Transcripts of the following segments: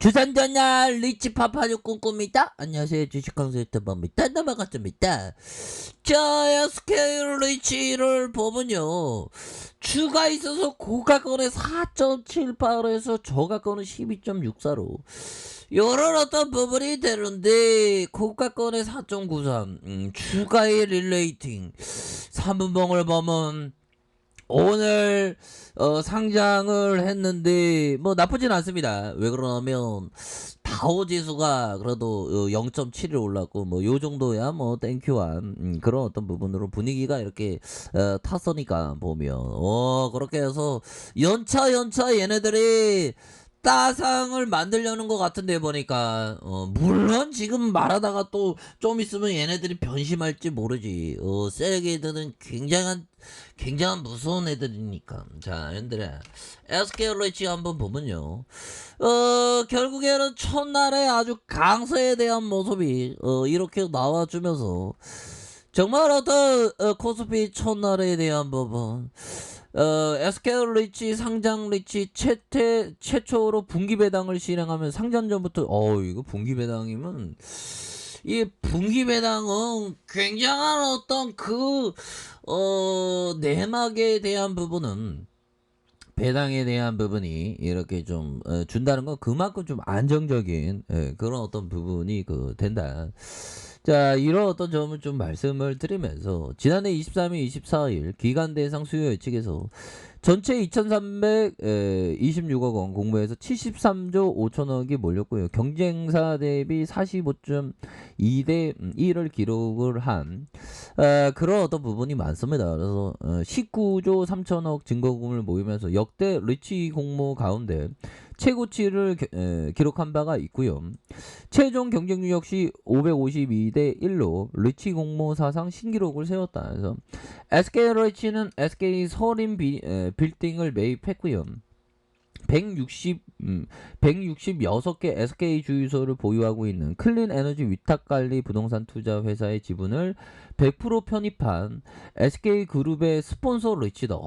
주산전야 리치파파주 꿈꿉니다. 안녕하세요, 주식강사 유튜버입니다. 넘어갔습니다. 자, 스케일 리치를 보면요, 주가 있어서 고가권에 4.78에서 저가권은 12.64로 요런 어떤 부분이 되는데, 고가권에 4.93, 주가의 릴레이팅 3분봉을 보면 오늘 상장을 했는데 뭐 나쁘진 않습니다. 왜 그러냐면 다우지수가 그래도 0.7일 올랐고 뭐 요 정도야 뭐 땡큐한 그런 어떤 부분으로 분위기가 이렇게 탔으니까 보면 그렇게 해서 연차 얘네들이 따상을 만들려는 것 같은데 보니까 물론 지금 말하다가 또 좀 있으면 얘네들이 변심할지 모르지. 세계들은 굉장한 무서운 애들이니까. 자, 얘들아, SKLH 한번 보면요. 결국에는 첫날에 아주 강세에 대한 모습이 이렇게 나와주면서 정말 어떤 코스피 첫날에 대한 부분, SK리치 상장 리치 최초로 분기 배당을 실행하면 상장 전부터 이거 분기 배당이면 이 분기 배당은 굉장한 어떤 내막에 대한 부분은 배당에 대한 부분이 이렇게 좀 준다는 건 그만큼 좀 안정적인 그런 어떤 부분이 된다. 자, 이런 어떤 점을 좀 말씀을 드리면서 지난해 23일, 24일 기간 대상 수요 예측에서 전체 2,326억 원 공모해서 73조 5천억이 몰렸고요. 경쟁사 대비 45.2대 1을 기록을 한 그런 어떤 부분이 많습니다. 그래서 19조 3천억 증거금을 모이면서 역대 리치 공모 가운데 최고치를 기록한 바가 있고요. 최종 경쟁률 역시 552대 1로 리치 공모 사상 신기록을 세웠다. 그래서 SK 리치는 SK 서림 빌딩을 매입했고요. 166개 SK 주유소를 보유하고 있는 클린 에너지 위탁관리 부동산 투자 회사의 지분을 100% 편입한 SK 그룹의 스폰서 리치다.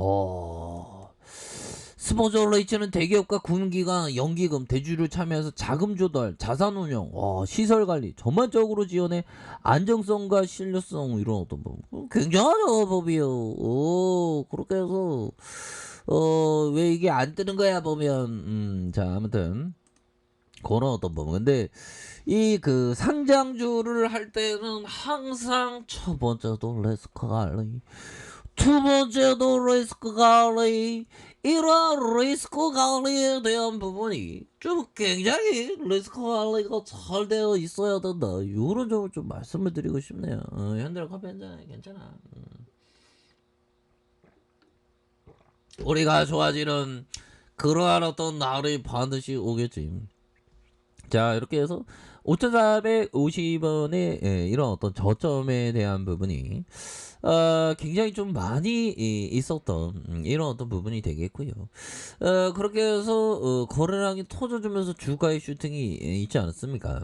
스폰서 리치는 대기업과 군기관, 연기금, 대주를 참여해서 자금 조달, 자산 운영, 시설 관리 전반적으로 지원해 안정성과 신뢰성 이런 어떤 부분 굉장하죠 법이요. 그렇게 해서 왜 이게 안 뜨는 거야 보면 자 아무튼 그런 어떤 부분. 근데 이 상장주를 할 때는 항상 첫 번째도 리스크 관리, 두 번째도 리스크 관리, 이러한 리스크 관리에 대한 부분이 좀 굉장히 리스크 관리가 잘 되어 있어야 된다. 이런 점을 좀 말씀을 드리고 싶네요. 현대로 커피 한잔 괜찮아. 우리가 좋아지는 그러한 어떤 날이 반드시 오겠지. 자, 이렇게 해서 5,450원의 이런 어떤 저점에 대한 부분이 굉장히 좀 많이 있었던 이런 어떤 부분이 되겠고요. 그렇게 해서 거래량이 터져주면서 주가의 슈팅이 있지 않았습니까?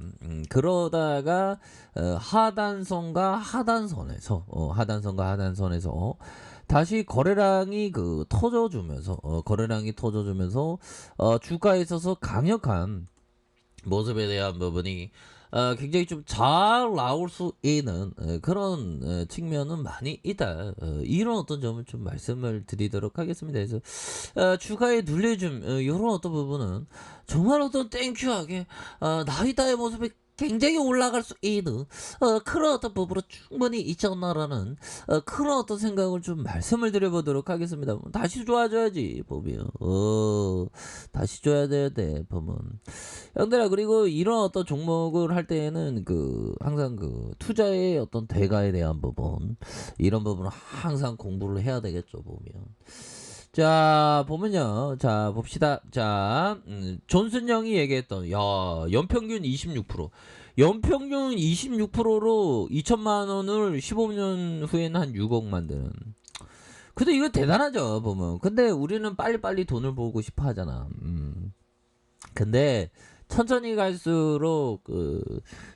그러다가 하단선과 하단선에서 다시 거래량이 터져주면서 주가에 있어서 강력한 모습에 대한 부분이 굉장히 좀 잘 나올 수 있는 그런 측면은 많이 있다. 이런 어떤 점을 좀 말씀을 드리도록 하겠습니다. 그래서 주가에 눌려줌 이런 어떤 부분은 정말 어떤 땡큐하게 나이다의 모습이 굉장히 올라갈 수 있는 그런 어떤 부분으로 충분히 있지 않나라는 그런 어떤 생각을 좀 말씀을 드려보도록 하겠습니다. 다시 좋아져야지 보면 다시 줘야 돼 보면 형들아. 그리고 이런 어떤 종목을 할 때에는 항상 투자의 어떤 대가에 대한 부분 이런 부분을 항상 공부를 해야 되겠죠 보면. 자 보면요, 자 봅시다. 자 존슨형이 얘기했던 연평균 26%, 연평균 26%로 2천만 원을 15년 후에는 한 6억 만드는. 근데 이거 대단하죠 보면. 근데 우리는 빨리빨리 돈을 벌고 싶어 하잖아. 근데 천천히 갈수록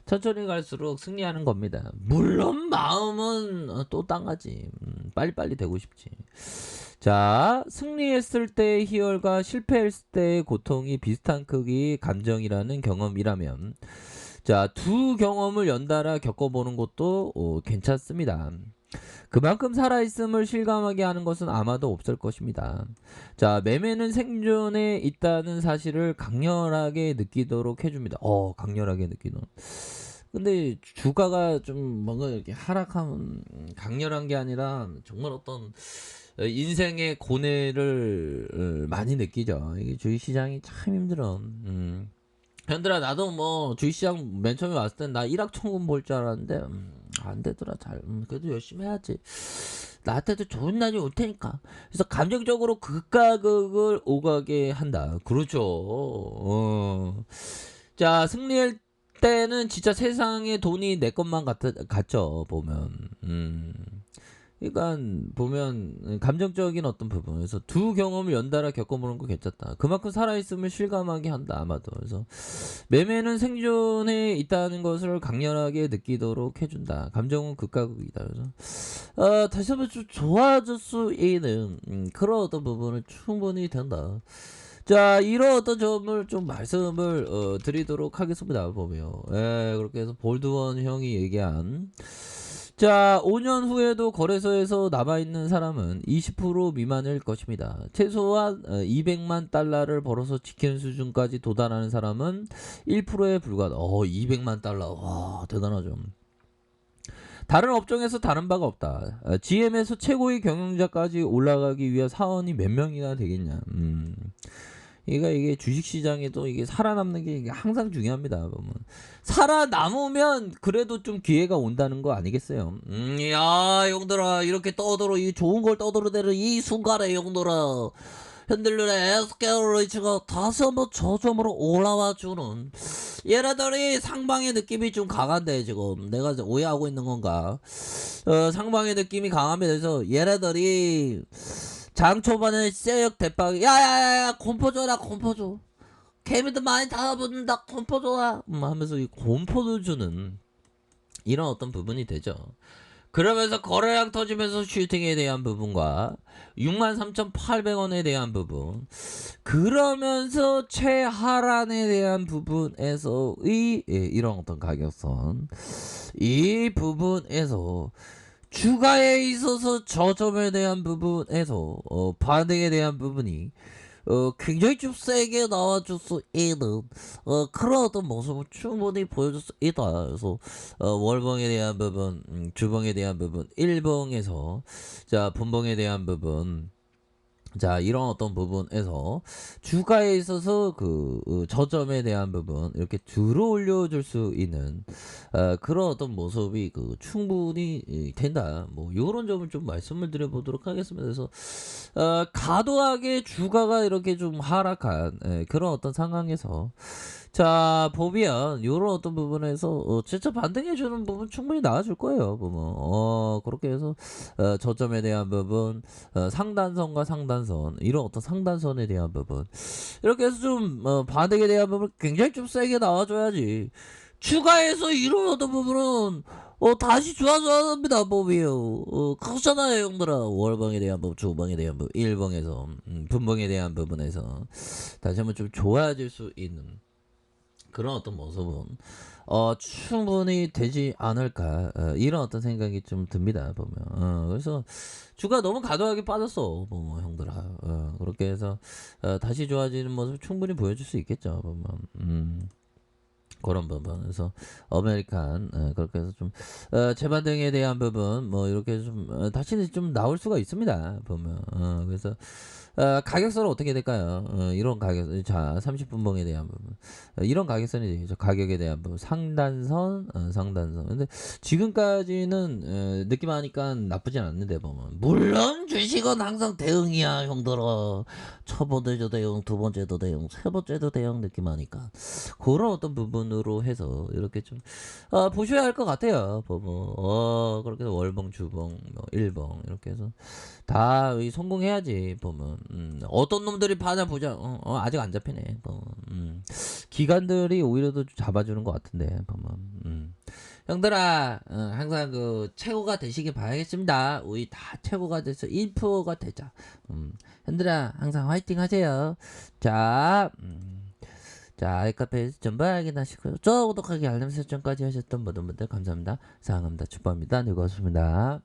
천천히 갈수록 승리하는 겁니다. 물론 마음은 또 땅하지. 빨리빨리 되고 싶지. 자, 승리했을 때의 희열과 실패했을 때의 고통이 비슷한 크기 감정이라는 경험이라면, 자, 두 경험을 연달아 겪어보는 것도 괜찮습니다. 그만큼 살아있음을 실감하게 하는 것은 아마도 없을 것입니다. 자, 매매는 생존에 있다는 사실을 강렬하게 느끼도록 해줍니다. 강렬하게 느끼는. 근데 주가가 좀 뭔가 이렇게 하락하면 강렬한 게 아니라 정말 어떤 인생의 고뇌를 많이 느끼죠. 이게 주식시장이 참 힘들어. 현들아, 나도 뭐 주식시장 맨 처음에 왔을 땐 나 일확천금 볼 줄 알았는데 안 되더라. 잘 그래도 열심히 해야지. 나한테도 좋은 날이 올 테니까. 그래서 감정적으로 극과 극을 오가게 한다. 그렇죠. 자, 승리할 때는 진짜 세상에 돈이 내 것만 같죠. 보면. 그러니까 보면 감정적인 어떤 부분에서 두 경험을 연달아 겪어보는 거 괜찮다. 그만큼 살아있음을 실감하게 한다. 아마도. 그래서 매매는 생존에 있다는 것을 강렬하게 느끼도록 해준다. 감정은 극과 극이다. 그래서 다시 한번 좀 좋아질 수 있는 그런 어떤 부분을 충분히 된다. 자, 이런 어떤 점을 좀 말씀을 드리도록 하겠습니다. 보면 그렇게 해서 볼드원 형이 얘기한, 자, 5년 후에도 거래소에서 남아있는 사람은 20% 미만일 것입니다. 최소한 200만 달러를 벌어서 지키는 수준까지 도달하는 사람은 1%에 불과하다. 200만 달러. 와, 대단하죠. 다른 업종에서 다른 바가 없다. GM에서 최고의 경영자까지 올라가기 위한 사원이 몇 명이나 되겠냐. 그러니까 이게 주식시장에도 이게 살아남는 게 이게 항상 중요합니다. 보면 살아남으면 그래도 좀 기회가 온다는 거 아니겠어요? 야, 형들아, 이렇게 떠들어, 이 좋은 걸 떠들어대는 이 순간에, 형들아, 흔들리는 에스케어레이츠가 다시 한번 저점으로 올라와 주는, 얘네들이 상방의 느낌이 좀 강한데, 지금 내가 오해하고 있는 건가? 상방의 느낌이 강합니다. 그래서 얘네들이 장 초반에 세역 대빵, 야야야야, 공포 줘라, 공포 줘. 개미들 많이 달아붙는다, 공포 줘라 하면서 이 공포를 주는 이런 어떤 부분이 되죠. 그러면서 거래량 터지면서 슈팅에 대한 부분과 63,800원에 대한 부분, 그러면서 최하란에 대한 부분에서의 이런 어떤 가격선, 이 부분에서 주가에 있어서 저점에 대한 부분에서 반등에 대한 부분이 굉장히 좀 세게 나와줄 수 있는 그런 어떤 모습을 충분히 보여줄 수 있다. 그래서 월봉에 대한 부분, 주봉에 대한 부분, 일봉에서 자, 분봉에 대한 부분, 자, 이런 어떤 부분에서 주가에 있어서 저점에 대한 부분 이렇게 들어올려 줄 수 있는 그런 어떤 모습이 충분히 된다. 뭐 요런 점을 좀 말씀을 드려보도록 하겠습니다. 그래서 과도하게 주가가 이렇게 좀 하락한 그런 어떤 상황에서, 자, 보면 요런 어떤 부분에서 진짜 반등해주는 부분 충분히 나와줄 거예요. 보면 그렇게 해서 저점에 대한 부분, 상단선과 상단선, 이런 어떤 상단선에 대한 부분, 이렇게 해서 좀 반등에 대한 부분 굉장히 좀 세게 나와줘야지. 추가해서 이런 어떤 부분은 다시 좋아져야 합니다. 법이요. 그렇잖아요, 형들아. 월봉에 대한 부분, 주봉에 대한 부분, 일봉에서 분봉에 대한 부분에서 다시 한번 좀 좋아질 수 있는 그런 어떤 모습은 충분히 되지 않을까, 이런 어떤 생각이 좀 듭니다. 보면 그래서 주가 너무 과도하게 빠졌어, 뭐 형들아. 그렇게 해서 다시 좋아지는 모습 충분히 보여줄 수 있겠죠. 보면 그런 부분. 그래서 아메리칸 그렇게 해서 좀 재반등에 대한 부분 뭐 이렇게 좀 다시 좀 나올 수가 있습니다. 보면 그래서 가격선은 어떻게 될까요? 이런 가격, 자, 30분봉에 대한 부분, 이런 가격선이 되죠. 가격에 대한 부분, 상단선, 상단선. 근데 지금까지는 느낌 하니까 나쁘진 않는데, 보면 물론 주식 외식은 항상 대응이야 형들아. 첫 번째도 대응, 두 번째도 대응, 세 번째도 대응 느낌 하니까 그런 어떤 부분으로 해서 이렇게 좀 보셔야 할 것 같아요. 그렇게 해서 월봉, 주봉, 뭐 일봉 이렇게 해서 다 성공해야지 보면. 어떤 놈들이 파냐 보자. 아직 안 잡히네. 기관들이 오히려 더 잡아주는 것 같은데 보면. 형들아, 항상 그 최고가 되시길 바라겠습니다. 우리 다 최고가 돼서 1%가 되자. 형들아, 항상 화이팅 하세요. 자, 자, 아이카페에서 전부 확인하시고요. 구독하기 알람 설정까지 하셨던 모든 분들 감사합니다. 사랑합니다. 축복합니다. 네, 고맙습니다.